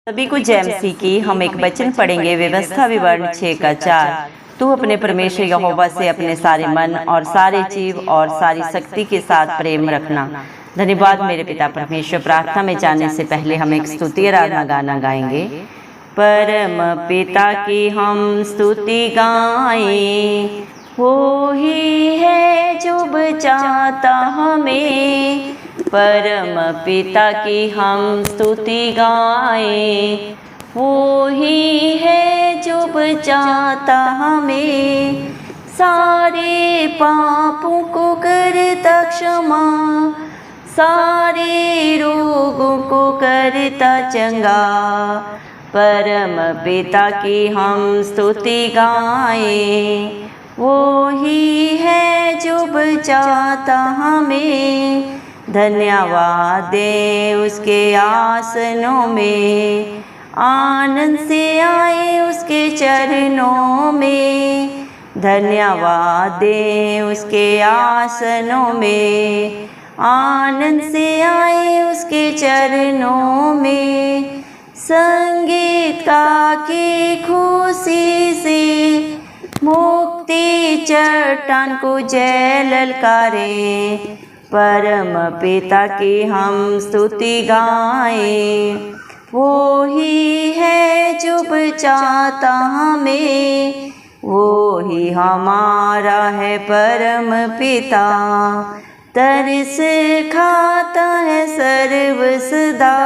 सभी को जय मसीह की। हम एक वचन पढ़ेंगे, व्यवस्था विवरण 6 का 4। तू अपने परमेश्वर यहोवा से अपने सारे मन और सारे जीव और सारी शक्ति के साथ प्रेम रखना। धन्यवाद मेरे पिता परमेश्वर। प्रार्थना में जाने से पहले हम एक स्तुति आराधना गाना गाएंगे। परम पिता की हम स्तुति गाएं, वो ही है जो बचाता हमें। परम पिता की हम स्तुति गाएं, वो ही है जो बचाता हमें। सारे पापों को करता क्षमा, सारे रोगों को करता चंगा। परम पिता की हम स्तुति गाएं, वो ही है जो बचाता हमें। धन्यवाद दे उसके आसनों में, आनंद से आए उसके चरणों में। धन्यवाद दे उसके आसनों में, आनंद से आए उसके चरणों में। संगीत गा के खुशी से मुक्ति चट्टान को जय ललकारे। परम पिता की हम स्तुति गाएं, वो ही है जो बचाता हमें। वो ही हमारा है परम पिता, तरस खाता है सर्व सदा।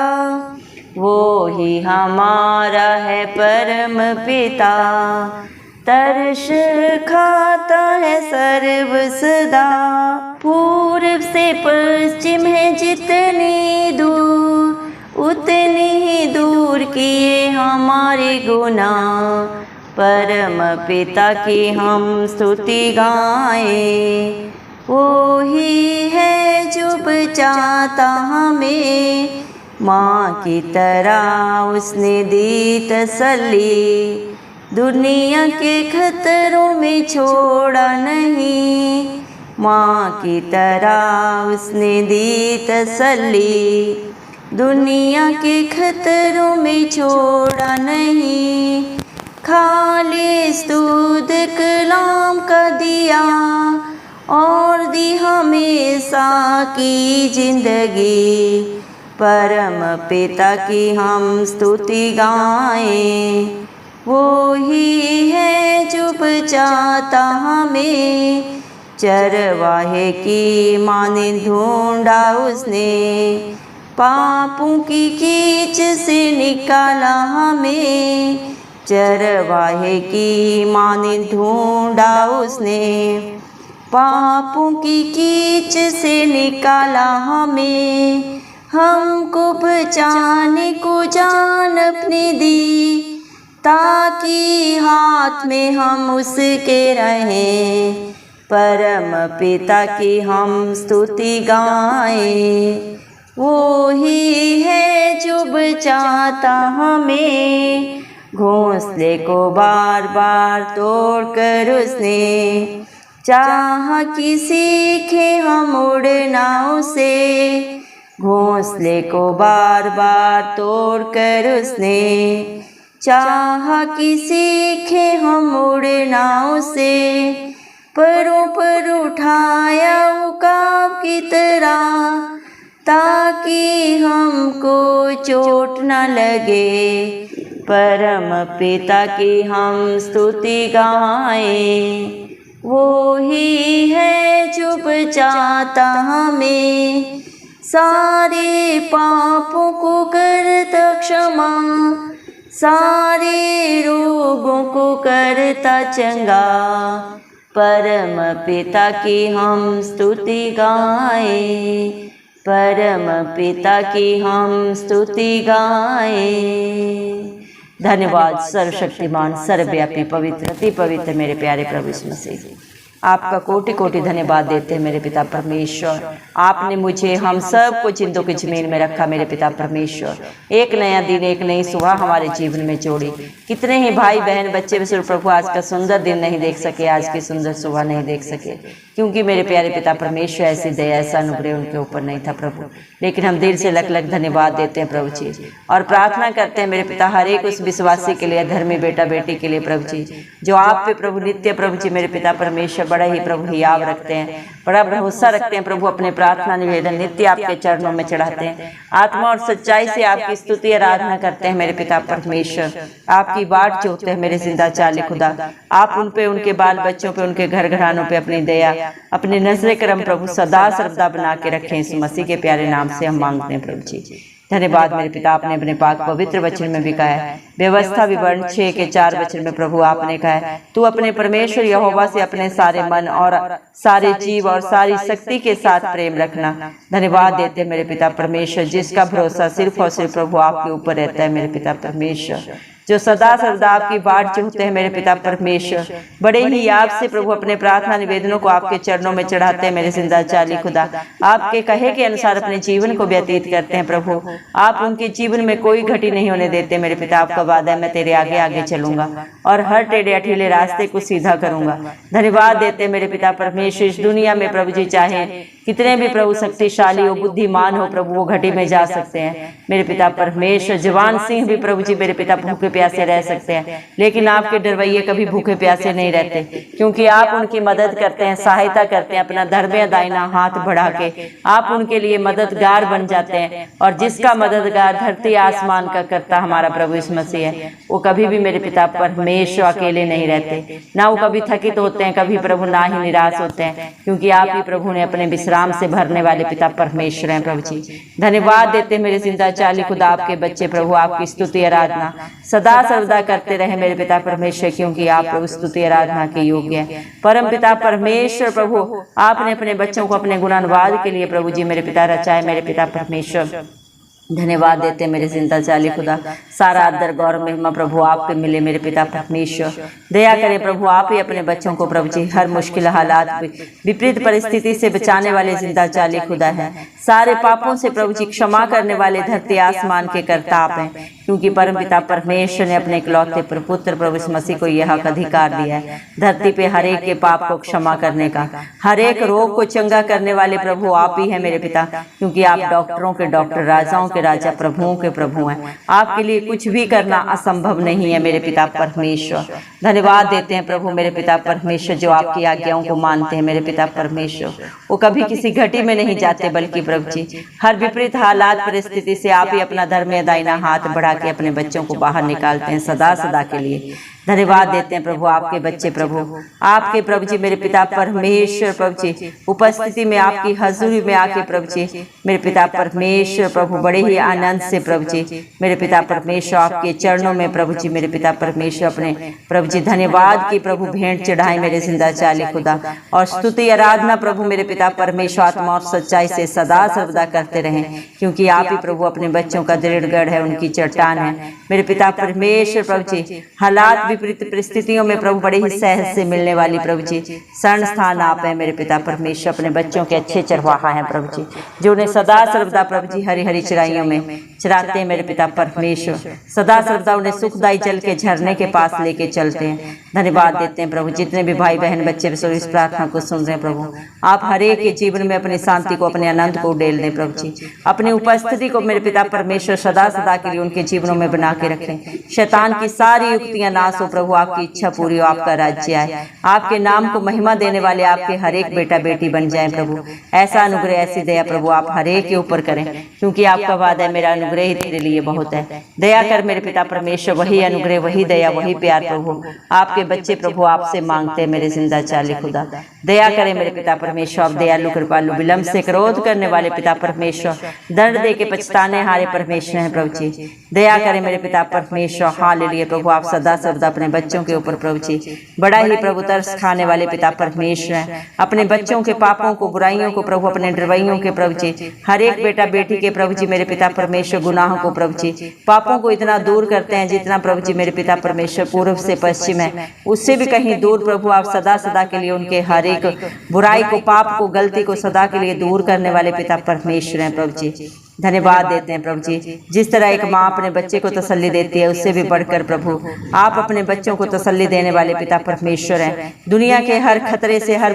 वो ही हमारा है परम पिता, तरस खाता है सर्व सदा। पूर्व से पश्चिम है जितनी दूर, उतनी ही दूर किए हमारे गुनाह। परम पिता की हम स्तुति गाएं, वो ही है जो बचाता हमें। माँ की तरह उसने दी तसल्ली, दुनिया के खतरों में छोड़ा नहीं। माँ की तरह उसने दी तसल्ली, दुनिया के खतरों में छोड़ा नहीं। खालिस दूध कलाम का दिया और दी हमेशा की जिंदगी। परम पिता की हम स्तुति गाएं, वो ही है जो बचाता हमें। चरवाहे की मानिंद ढूंढा उसने, पापों की कीच से निकाला हमें। चरवाहे की मानिंद ढूंढा उसने, पापों की कीच से निकाला हमें। हमको बचाने को जान अपनी दी, ताकि हाथ में हम उसके रहें। परम पिता की हम स्तुति गाएं, वो ही है जो बचाता हमें। घोंसले को बार बार तोड़कर उसने चाहा कि सीखे हम उड़ना उसे। घोंसले को बार बार तोड़कर उसने चाहा कि सीखे हम उड़ना उसे। परों पर उठाया उकाब की तरह, ताकि हमको चोट न लगे। परम पिता की हम स्तुति गाएं, वो ही है जो बचाता हमें। सारे पापों को करता क्षमा, सारे रोगों को करता चंगा। परम पिता की हम स्तुति गाएं, परम पिता की हम स्तुति गाएं। धन्यवाद सर्वशक्तिमान सर्वव्यापी पवित्र अति पवित्र मेरे प्यारे प्रभु यीशु मसीह। आपका कोटि कोटि धन्यवाद देते हैं मेरे पिता परमेश्वर। आपने मुझे हम सब को जिंदों की जमीन में रखा मेरे पिता परमेश्वर। एक नया दिन, एक नई सुबह हमारे जीवन में जोड़ी। कितने ही भाई बहन बच्चे विश्व प्रभु आज का सुंदर दिन नहीं देख सके, आज की सुंदर सुबह नहीं देख सके, क्योंकि मेरे प्यारे पिता परमेश्वर ऐसी दया, ऐसा अनुग्रह उनके ऊपर नहीं था प्रभु। लेकिन हम दिल से लख लख धन्यवाद देते हैं प्रभु जी, और प्रार्थना करते हैं मेरे पिता हर एक उस विश्वासी के लिए, धर्मी बेटा बेटी के लिए प्रभु जी, जो आप पे प्रभु नित्य प्रभु जी मेरे पिता परमेश्वर बड़ा ही प्रभु हियाव रखते हैं, बड़ा भरोसा रखते हैं प्रभु। अपने प्रार्थना निवेदन नित्य आपके चरणों में चढ़ाते हैं, आत्मा और सच्चाई से आपकी स्तुति आराधना करते हैं मेरे पिता परमेश्वर। आपकी बाट जोहते हैं मेरे जिंदा चाली खुदा। आप उन पे, उनके बाल बच्चों पे, उनके घर घरानों पे अपनी दया, अपने नजर करम प्रभु सदा सर्वदा बना के रखें। इस मसीह के प्यारे नाम से हम मांगते हैं प्रभु जी। धन्यवाद मेरे पिता। आपने अपने पाक पवित्र वचन में भी कहा है, व्यवस्था विवरण 6 के 4 वचन में प्रभु आपने कहा है, तू अपने परमेश्वर यहोवा से अपने सारे मन और सारे जीव और सारी शक्ति के साथ प्रेम रखना। धन्यवाद देते मेरे पिता परमेश्वर, जिसका भरोसा सिर्फ और सिर्फ प्रभु आपके ऊपर रहता है मेरे पिता परमेश्वर, जो सदा सर्वदा आपकी बाट जोहते हैं मेरे पिता परमेश्वर। बड़े ही आपसे प्रभु अपने प्रार्थना निवेदनों को आपके चरणों में चढ़ाते हैं मेरे जिंदा चाली खुदा। आपके कहे के अनुसार अपने जीवन को व्यतीत करते हैं प्रभु। आप उनके जीवन में कोई घटी नहीं होने देते मेरे पिता। आपका वादा है, मैं तेरे आगे आगे चलूंगा और हर टेढ़े अठीले रास्ते को सीधा करूंगा। धन्यवाद देते मेरे पिता परमेश्वर। इस दुनिया में प्रभु जी चाहे कितने भी प्रभु शक्तिशाली हो, बुद्धिमान हो प्रभु, वो घटी में जा सकते हैं मेरे पिता परमेश्वर। जवान सिंह भी प्रभु जी मेरे पिता भूखे प्यासे रह सकते हैं, लेकिन आपके डरवैये कभी भूखे प्यासे नहीं रहते, क्योंकि आप उनकी मदद करते हैं, सहायता करते हैं। अपना धर्म दाहिना हाथ बढ़ा के आप उनके लिए मददगार बन जाते हैं, और जिसका मददगार धरती आसमान का करता हमारा प्रभु यीशु मसीह है, वो कभी भी मेरे पिता परमेश्वर अकेले नहीं रहते। ना वो कभी थकित होते हैं, कभी प्रभु ना ही निराश होते हैं, क्योंकि आप ही प्रभु ने अपने विश्राम से भरने वाले पिता परमेश्वर हैं प्रभु जी। धन्यवाद देते मेरे जिंदा चाली खुदा। आपके बच्चे प्रभु आपकी स्तुति आराधना सदा सर्वदा करते रहे मेरे पिता परमेश्वर, क्योंकि आप प्रभु स्तुति आराधना के योग्य हैं। परम पिता परमेश्वर प्रभु, आपने अपने बच्चों को अपने गुणानुवाद के लिए प्रभु जी मेरे पिता रचाए मेरे पिता परमेश्वर। धन्यवाद देते मेरे जिंदा चाली खुदा। सारा आदर गौरव महिमा प्रभु आपके मिले मेरे पिता परमेश्वर। दया करें प्रभु, आप ही अपने बच्चों को प्रभु जी हर मुश्किल हालात विपरीत परिस्थिति से बचाने वाले जिंदा चाली खुदा है। सारे पापों से प्रभु जी क्षमा करने वाले धरती आसमान के कर्ता आप हैं, क्योंकि परम पिता परमेश्वर ने अपने इकलौते पुत्र प्रभु यीशु मसीह को यह हक अधिकार दिया है धरती पे हर एक के पाप को क्षमा करने का, हर एक रोग को चंगा करने वाले प्रभु आप ही हैं मेरे पिता, क्योंकि आप डॉक्टरों के डॉक्टर, राजाओं के राजा, प्रभुओं के प्रभु हैं। आपके लिए कुछ भी करना असंभव नहीं है मेरे पिता परमेश्वर। धन्यवाद देते हैं प्रभु मेरे पिता परमेश्वर, जो आपकी आज्ञाओं को मानते हैं मेरे पिता परमेश्वर। वो कभी किसी घटी में नहीं जाते, बल्कि प्रभु जी हर विपरीत हालात परिस्थिति से आप ही अपना धर्म दाहिना हाथ बढ़ा के अपने बच्चों को बाहर निकालते हैं सदा सदा के लिए। धन्यवाद देते हैं प्रभु आपके बच्चे प्रभु, आपके प्रभु जी मेरे पिता परमेश्वर प्रभु जी उपस्थिति में आपकी हजूरी में आके प्रभु जी मेरे पिता परमेश्वर प्रभु बड़े ही आनंद से प्रभु जी मेरे पिता परमेश्वर आपके चरणों में प्रभु जी मेरे पिता परमेश्वर अपने प्रभु जी धन्यवाद की प्रभु भेंट चढ़ाए मेरे जिंदा चाली खुदा, और स्तुति आराधना प्रभु मेरे पिता परमेश्वर आत्मा और सच्चाई से सदा सर्वदा करते रहें, क्योंकि आप ही प्रभु अपने बच्चों का दृढ़ गढ़ है, उनकी चट्टान है मेरे पिता परमेश्वर प्रभु जी। हालात विपरीत परिस्थितियों में प्रभु बड़े ही सहज से मिलने वाली प्रभु जी शरण स्थान आप है मेरे पिता परमेश्वर। अपने बच्चों के अच्छे चरवाहा हैं प्रभु जी, जो उन्हें सदा सर्वदा प्रभु जी हरी हरी चराइयों में चराते हैं मेरे पिता परमेश्वर। सदा सर्वदा उन्हें सुखदायी जल के झरने के पास लेके चलते हैं। धन्यवाद देते हैं प्रभु, जितने भी भाई बहन बच्चे इस प्रार्थना को सुन रहे हैं प्रभु, आप हर एक के जीवन में अपनी शांति को, अपने आनंद को उड़ेल दें प्रभु जी। अपनी उपस्थिति को मेरे पिता परमेश्वर सदा सदा के लिए उनके जीवनों में बना के रखें। शैतान की सारी युक्तियां नाश हो प्रभु, आपकी इच्छा पूरी हो, आपका राज्य आए, आपके नाम को महिमा देने वाले आपके हर एक बेटा बेटी बन जाए प्रभु। ऐसा अनुग्रह, ऐसी दया प्रभु आप हर एक के ऊपर करें, क्योंकि आपका वादा है मेरा अनुग्रह ही तेरे लिए बहुत है। दया कर मेरे पिता परमेश्वर, वही अनुग्रह, वही दया, वही प्यार प्रभु आपके बच्चे प्रभु आपसे मांगते हैं मेरे जिंदा चाली खुदा। दया करें मेरे पिता परमेश्वर, आप दयालु कृपालु विलंब से क्रोध करने वाले पिता परमेश्वर, दंड दे के पछताने हारे परमेश्वर हैं प्रभु जी। दया करें मेरे पिता परमेश्वर, हालेलुया प्रभु आप सदा सर्वदा अपने बच्चों के ऊपर प्रभु जी बड़ा ही प्रभु तरस खाने वाले पिता परमेश्वर हैं। अपने बच्चों के पापों को, बुराइयों को प्रभु, अपने डरवैयों के प्रभु जी हर एक बेटा बेटी के प्रभु जी मेरे पिता परमेश्वर गुनाहों को प्रभु जी, पापों को इतना दूर करते हैं जितना प्रभु जी मेरे पिता परमेश्वर पूर्व से पश्चिम है, उससे भी कहीं दूर प्रभु आप सदा सदा के लिए उनके हर एक बुराई को, पाप को, गलती को सदा के लिए दूर करने वाले पिता परमेश्वर हैं प्रभु जी। धन्यवाद देते हैं प्रभु जी। जिस तरह एक माँ अपने बच्चे को तसल्ली देती है, उससे भी बढ़कर प्रभु आप अपने बच्चों को तसल्ली देने वाले पिता परमेश्वर हैं। दुनिया के हर खतरे से, हर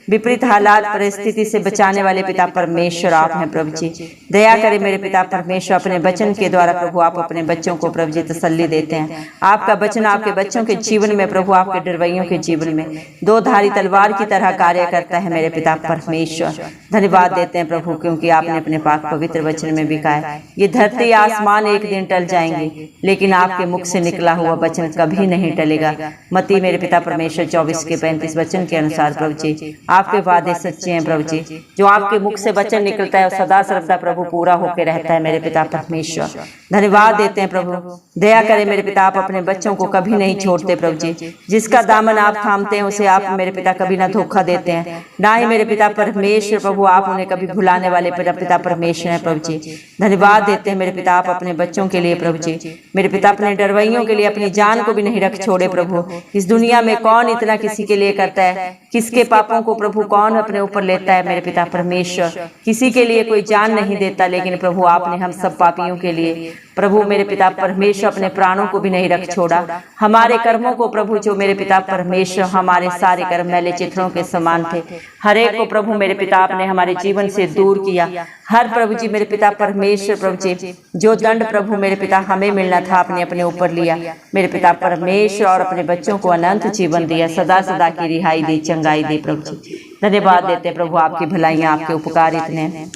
विपरीत हालात परिस्थिति से बचाने वाले पिता परमेश्वर आप हैं प्रभु जी। दया करें मेरे पिता परमेश्वर, अपने वचन के द्वारा प्रभु आप अपने बच्चों को प्रभु जी तसल्ली देते हैं। आपका वचन आपके बच्चों के जीवन में प्रभु, आपके डरवैयों के जीवन में दो धारी तलवार की तरह कार्य करता है मेरे पिता परमेश्वर। धन्यवाद देते हैं प्रभु, क्योंकि आपने अपने पाक पवित्र वचन में भी कहा है, ये धरती आसमान एक दिन टल जाएंगे, लेकिन आपके मुख से निकला हुआ वचन कभी नहीं टलेगा। मत्ती मेरे पिता परमेश्वर 24 के 35 वचन के अनुसार प्रभु जी आपके वादे सच्चे हैं प्रभु जी। जो आपके मुख से वचन निकलता है सदा सर्वदा प्रभु पूरा होकर रहता है मेरे पिता परमेश्वर। धन्यवाद देते हैं प्रभु। दया करें मेरे पिता, आप अपने बच्चों को कभी नहीं छोड़ते प्रभु जी। जिसका दामन आप थामते हैं उसे आप मेरे पिता कभी ना धोखा देते हैं, ना ही मेरे पिता परमेश्वर प्रभु आप उन्हें कभी भुलाने वाले पिता परमेश्वर हैं प्रभु जी। धन्यवाद देते हैं मेरे पिता, आप अपने बच्चों के लिए प्रभु जी, मेरे पिता अपने डरवैयों के लिए अपनी जान को भी नहीं रख छोड़े प्रभु। इस दुनिया में कौन इतना किसी के लिए करता है, किसके पापों को प्रभु कौन अपने ऊपर लेता है मेरे पिता परमेश्वर। किसी के लिए कोई जान नहीं देता, लेकिन प्रभु आपने हम सब पापियों के लिए प्रभु मेरे पिता परमेश्वर अपने प्राणों को भी नहीं रख छोड़ा। हमारे कर्मों को प्रभु, जो मेरे पिता परमेश्वर हमारे सारे कर्म मैले चित्रों के समान थे, हर एक को प्रभु मेरे पिता आपने हमारे जीवन से दूर किया। हर प्रभु जी मेरे पिता परमेश्वर प्रभु जी, जो दंड प्रभु मेरे पिता हमें मिलना था आपने अपने ऊपर लिया मेरे पिता परमेश्वर, और अपने बच्चों को अनंत जीवन दिया, सदा सदा की रिहाई दी, चंगाई दी प्रभु जी। धन्यवाद देते प्रभु, आपकी भलाइयाँ आपके उपकार इतने हैं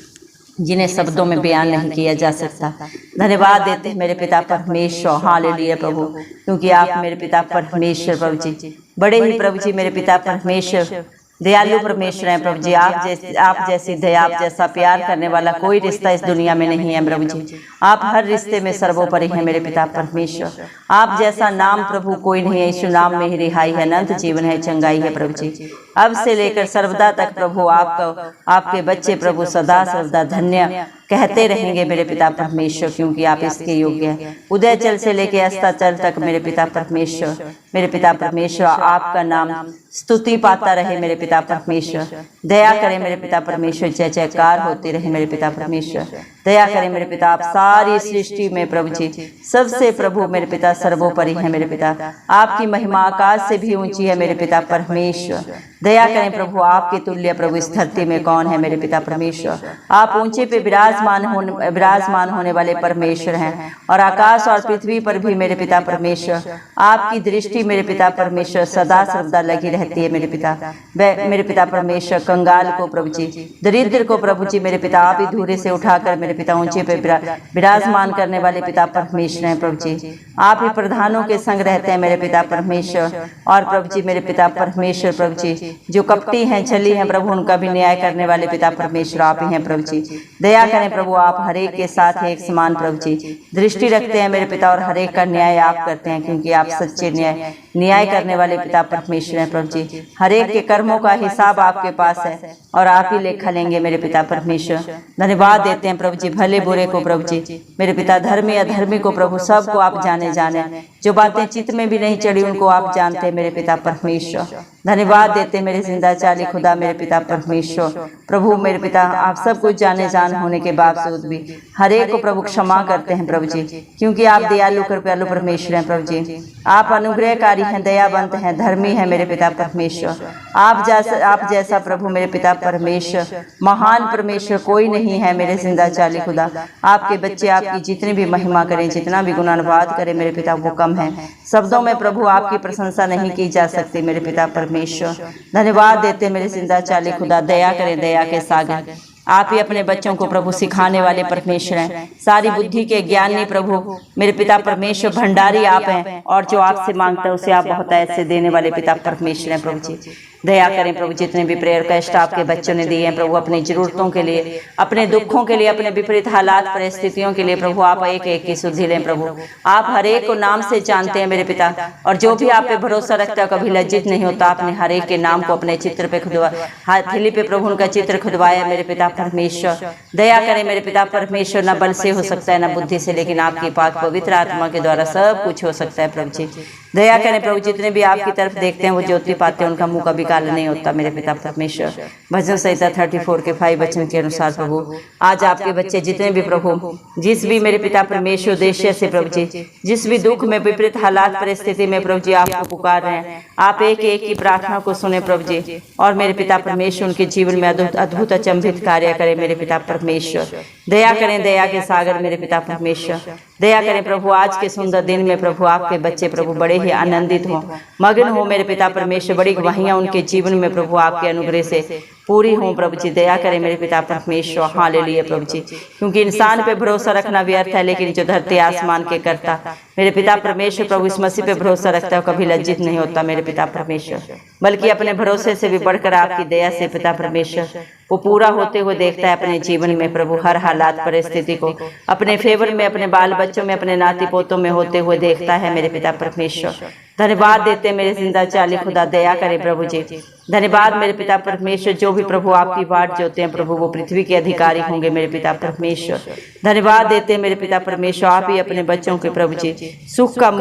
जिन्हें शब्दों में बयान नहीं किया जा सकता। धन्यवाद देते हैं मेरे पिता परमेश्वर, हालेलुया प्रभु, क्योंकि आप मेरे पिता परमेश्वर प्रभु जी बड़े ही प्रभु जी मेरे पिता परमेश्वर दयालु परमेश्वर हैं प्रभु जी। आप जैसी दया, आप जैसा प्यार करने वाला कोई रिश्ता इस दुनिया में नहीं है प्रभु जी। आप हर रिश्ते में सर्वोपरि हैं मेरे पिता परमेश्वर। आप जैसा नाम प्रभु कोई नहीं है, यीशु नाम में ही रिहाई है, अनंत जीवन है, चंगाई है प्रभु जी। अब से लेकर सर्वदा तक प्रभु आपके बच्चे प्रभु सदा सर्वदा धन्य कहते रहेंगे मेरे पिता परमेश्वर, क्योंकि आप इसके योग्य हैं। उदय चल से लेके अस्ताचल तक मेरे पिता परमेश्वर आपका नाम स्तुति पाता रहे मेरे पिता परमेश्वर। दया करें मेरे पिता परमेश्वर, जय जयकार होती रहे मेरे पिता परमेश्वर। दया करें मेरे पिता, आप सारी सृष्टि में प्रभु जी सबसे प्रभु मेरे पिता सर्वोपरि है मेरे पिता। आपकी महिमा आकाश से भी ऊंची है मेरे पिता परमेश्वर। दया करें प्रभु, आपके तुल्य प्रभु इस धरती में कौन है मेरे पिता परमेश्वर। आप ऊंचे पे विराजमान होने वाले परमेश्वर हैं, और आकाश और पृथ्वी पर भी मेरे पिता परमेश्वर आपकी दृष्टि मेरे पिता परमेश्वर सदा सर्वदा लगी रहती है मेरे पिता परमेश्वर। कंगाल को प्रभु जी, दरिद्र को प्रभु जी मेरे पिता आप ही धूरे से उठाकर मेरे पिता ऊंचे पे विराजमान करने वाले पिता परमेश्वर हैं प्रभु जी। आप ही प्रधानों के संग रहते हैं मेरे पिता परमेश्वर। और प्रभु जी मेरे पिता परमेश्वर प्रभु जी, जो कपटी हैं, छली हैं प्रभु, उनका भी न्याय करने वाले पिता परमेश्वर आप ही हैं प्रभु जी। दया करें प्रभु, आप हरेक के साथ एक समान प्रभु जी दृष्टि रखते हैं मेरे पिता, और हरेक का न्याय आप करते हैं, क्योंकि आप सच्चे न्याय करने वाले पिता परमेश्वर हैं प्रभु जी। हरेक के कर्मों का हिसाब आपके पास है, और आप ही लेखा लेंगे मेरे पिता परमेश्वर। धन्यवाद देते हैं प्रभु जी, भले बुरे को प्रभु जी मेरे पिता, धर्मी अधर्मी को प्रभु सबको आप जाने जो बातें चित्त में भी नहीं चढ़ी उनको आप जानते हैं मेरे पिता परमेश्वर। धन्यवाद देते मेरे जिंदा चाली खुदा मेरे पिता परमेश्वर प्रभु मेरे पिता, आप सब कुछ जान होने के बावजूद भी हरेक को प्रभु क्षमा करते हैं प्रभु जी, क्योंकि आप दयालु कृपालु परमेश्वर हैं प्रभु जी। आप अनुग्रहकारी हैं, दयावंत हैं, धर्मी हैं मेरे पिता परमेश्वर। आप जैसा प्रभु मेरे पिता परमेश्वर महान परमेश्वर कोई नहीं है मेरे जिंदा चाली खुदा। आपके बच्चे आपकी जितनी भी महिमा करें, जितना भी गुणानुवाद करें मेरे पिता, वो कम है। शब्दों में प्रभु आपकी प्रशंसा नहीं की जा सकती मेरे पिता परमेश्वर। धन्यवाद देते मेरे जिंदा चाली खुदा। दया करें, दया के सागर आप ही अपने बच्चों को प्रभु सिखाने वाले परमेश्वर हैं। सारी बुद्धि के ज्ञानी प्रभु मेरे पिता परमेश्वर भंडारी आप हैं, और जो आपसे मांगता है उसे आप बहुत ऐसे देने वाले पिता परमेश्वर हैं प्रभु जी। दया करें प्रभु, जितने भी प्रेयर कष्ट आपके बच्चों ने दिए हैं प्रभु, अपनी जरूरतों के लिए, अपने दुखों के लिए, अपने विपरीत हालात परिस्थितियों के लिए प्रभु आप एक एक की सुधि लें प्रभु। आप हर एक को नाम से जानते हैं मेरे पिता, और जो भी आप पे भरोसा रखता है कभी लज्जित नहीं होता। आपने हर एक के नाम को अपने चित्र पे हथेली पे प्रभु उनका चित्र खुदवाया मेरे पिता परमेश्वर। दया करें मेरे पिता परमेश्वर, न बल से हो सकता है न बुद्धि से, लेकिन आपकी पाक पवित्र आत्मा के द्वारा सब कुछ हो सकता है प्रभु जी। दया करें प्रभु, जितने भी आपकी तरफ देखते हैं वो ज्योति पाते हैं, उनका मुंह कभी काला नहीं होता मेरे पिता परमेश्वर। भजन संहिता 34 के 5 वचन के अनुसार प्रभु आज आपके बच्चे जितने भी प्रभु जिस भी मेरे पिता परमेश्वर उद्देश्य से प्रभु जी, जिस भी दुख में विपरीत हालात परिस्थिति में प्रभु जी आपको पुकार रहे हैं, आप एक एक की प्रार्थना को सुने प्रभु जी, और मेरे पिता परमेश्वर उनके जीवन में अद्भुत अचंभित कार्य करें मेरे पिता परमेश्वर। दया करें, दया के सागर मेरे पिता परमेश्वर, दया करें प्रभु। आज के सुंदर दिन में प्रभु आपके बच्चे प्रभु बड़े ही आनंदित हो, मगन हो मेरे पिता परमेश्वर। बड़ी गवाहियां उनके जीवन में प्रभु आपके अनुग्रह से पूरी हों प्रभु जी। दया करें मेरे पिता परमेश्वर। हालेलुया प्रभु जी, क्योंकि इंसान पे भरोसा रखना व्यर्थ है, लेकिन जो धरती आसमान के करता मेरे पिता परमेश्वर प्रभु इस मसीह पे भरोसा रखता है, कभी लज्जित नहीं होता मेरे पिता परमेश्वर, बल्कि अपने भरोसे से भी बढ़कर आपकी दया से पिता परमेश्वर वो पूरा होते हुए देखता है अपने जीवन में प्रभु। हर हालात परिस्थिति को अपने फेवर में, अपने बाल बच्चों में, अपने नाती पोतों में होते हुए देखता है मेरे पिता परमेश्वर। धन्यवाद देते मेरे जिंदा चाली खुदा, दया करे प्रभु जी। धन्यवाद मेरे पिता परमेश्वर, जो भी प्रभु आपकी बाट जोते हैं प्रभु वो पृथ्वी के अधिकारी होंगे मेरे पिता परमेश्वर। धन्यवाद देते मेरे पिता परमेश्वर, आप ही अपने बच्चों के प्रभु जी सुख का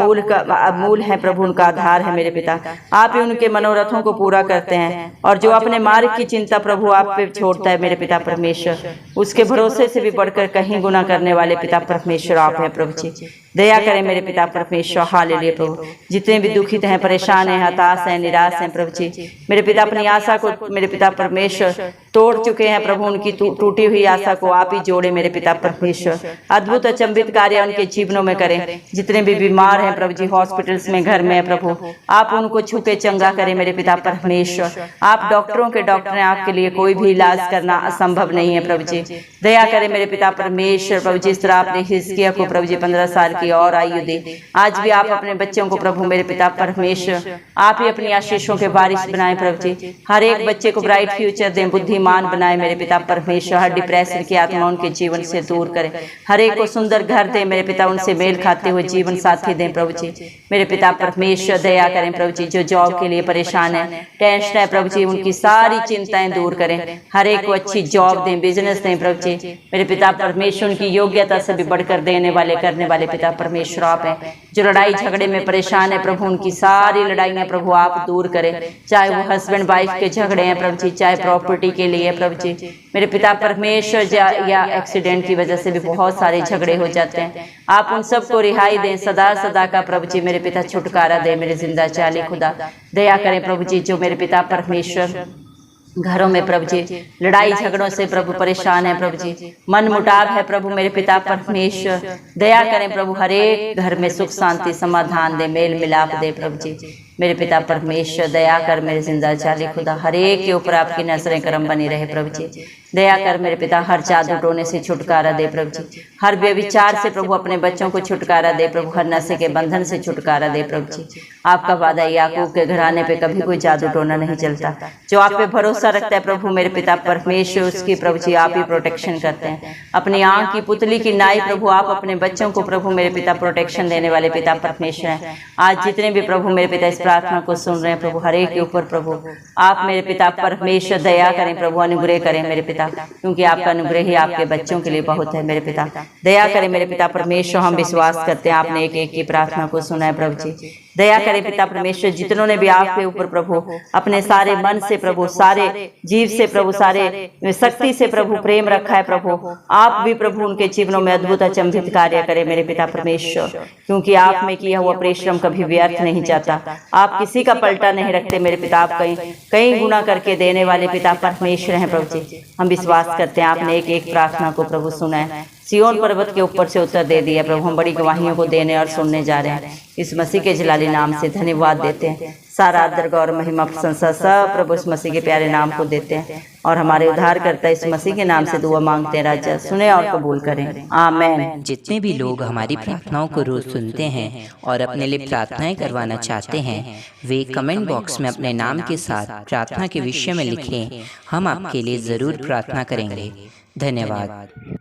मूल है प्रभु, उनका आधार है मेरे पिता। आप ही उनके मनोरथों को पूरा करते हैं, और जो अपने मार्ग की चिंता प्रभु आप पे छोड़ता है मेरे पिता परमेश्वर, उसके भरोसे से भी बढ़कर कहीं गुना करने वाले पिता परमेश्वर आप हैं प्रभु जी। दया करें मेरे पिता परमेश्वर। हालेलुया प्रभु, जितने भी दुखित हैं, परेशान हैं, हताश हैं, निराश हैं प्रभु जी, मेरे पिता अपनी आशा को मेरे पिता परमेश्वर तोड़ चुके हैं प्रभु, उनकी टूटी हुई आशा को आप ही जोड़े मेरे पिता परमेश्वर। अद्भुत अचंभित कार्य उनके जीवनों में करें। जितने भी बीमार हैं प्रभु जी, हॉस्पिटल्स में, घर में प्रभु, आप उनको छू के चंगा करें मेरे पिता परमेश्वर। आप डॉक्टरों के डॉक्टर हैं, आपके लिए कोई भी इलाज करना असंभव नहीं है प्रभु जी। दया करें मेरे पिता परमेश्वर प्रभु, जिस तरह आपने हिजकिय्याह को प्रभु जी 15 साल की और आयु दी, आज भी आप अपने बच्चों को प्रभु मेरे पिता परमेश्वर आप ही अपनी आशीषों के बारिश बनाए प्रभु जी। हर एक बच्चे को ब्राइट फ्यूचर दें, बुद्धिमान बनाए मेरे पिता परमेश्वर। हर डिप्रेशन की आत्मा उनके जीवन से दूर करें, हर एक को सुंदर घर दें मेरे पिता, उनसे मेल खाते हुए जीवन साथी दें प्रभु जी मेरे पिता परमेश्वर। दया करें प्रभु जी, जो जॉब के लिए परेशान है, टेंशन है प्रभु जी, उनकी सारी चिंताएं दूर करें। हर एक को अच्छी जॉब दें, बिजनेस दें प्रभु जी मेरे पिता परमेश्वर। उनकी योग्यता से भी बढ़कर देने वाले, करने वाले पिता परमेश्वर आप हैं। जो लड़ाई झगड़े में परेशान है प्रभु, उनकी सारी लड़ाइयां प्रभु आप दूर करें, चाहे वो हस्बैंड वाइफ के झगड़े हैं प्रभु जी, चाहे प्रॉपर्टी के लिए प्रभु जी मेरे पिता परमेश्वर, या एक्सीडेंट की वजह से भी बहुत सारे झगड़े हो जाते हैं। आप उन सबको रिहाई दें सदा सदा का प्रभु जी मेरे पिता, छुटकारा दे मेरे जिंदा चाली खुदा। दया करें प्रभु जी, जो मेरे पिता परमेश्वर घरों में प्रभु जी लड़ाई झगड़ों से प्रभु परेशान है प्रभु जी, मन मुटाव है प्रभु मेरे पिता परमेश्वर। दया करें प्रभु, हर एक घर में सुख शांति समाधान दे, मेल मिलाप दे प्रभु जी मेरे पिता परमेश्वर। दया कर मेरे जिंदा चाली खुदा, हर एक के ऊपर आपकी नजरें करम बनी रहे प्रभु जी। दया कर मेरे पिता, हर जादू टोने से छुटकारा दे प्रभु जी, हर व्यभिचार से प्रभु अपने बच्चों को छुटकारा दे प्रभु, हर नशे के बंधन से छुटकारा दे प्रभु जी। आपका वादा याकूब के घराने पे कभी कोई जादू टोना नहीं चलता। जो आप पे भरोसा रखता है प्रभु मेरे पिता परमेश्वर, उसकी प्रभु जी आप ही प्रोटेक्शन करते हैं। अपनी आंख की पुतली की नाई प्रभु आप अपने बच्चों को प्रभु मेरे पिता प्रोटेक्शन देने वाले पिता परमेश्वर हैं। आज जितने भी प्रभु मेरे पिता इस प्रार्थना को सुन रहे हैं प्रभु, हर एक के ऊपर प्रभु आप मेरे पिता परमेश्वर दया करें प्रभु, अनुग्रह करें मेरे पिता, क्योंकि आपका अनुग्रह ही आपके बच्चों के लिए बहुत है मेरे पिता। दया करें मेरे पिता परमेश्वर, हम विश्वास करते हैं आपने एक एक की प्रार्थना को सुना है प्रभु जी। दया करें पिता परमेश्वर, जितनों ने भी आपके ऊपर प्रभु अपने सारे मन से प्रभु, सारे जीव से प्रभु, सारे शक्ति से प्रभु प्रेम रखा है प्रभु, आप भी प्रभु उनके जीवनों में अद्भुत अचंभित कार्य करें मेरे पिता परमेश्वर, क्योंकि आप में किया हुआ परिश्रम कभी व्यर्थ नहीं जाता। आप किसी का पलटा नहीं रखते मेरे पिता, आप कई गुना करके देने वाले पिता परमेश्वर हैं प्रभु जी। हम विश्वास करते हैं आपने एक एक प्रार्थना को प्रभु सुना है, सियोन पर्वत के ऊपर से उत्तर दे दिया प्रभु। हम बड़ी गवाहियों को देने और सुनने जा रहे हैं, इस मसीह के जलाली नाम से धन्यवाद देते हैं। सारा आदर गौर महिमा प्रशंसा सब प्रभु इस मसीह के प्यारे नाम को देते हैं, और हमारे उद्धार करता इस मसीह के नाम से दुआ मांगते हैं। राजा सुने और कबूल करें, आमीन। जितने भी लोग हमारी प्रार्थनाओं को रोज सुनते हैं और अपने लिए प्रार्थनाएं करवाना चाहते हैं, वे कमेंट बॉक्स में अपने नाम के साथ प्रार्थना के विषय में लिखें। हम आपके लिए जरूर प्रार्थना करेंगे। धन्यवाद।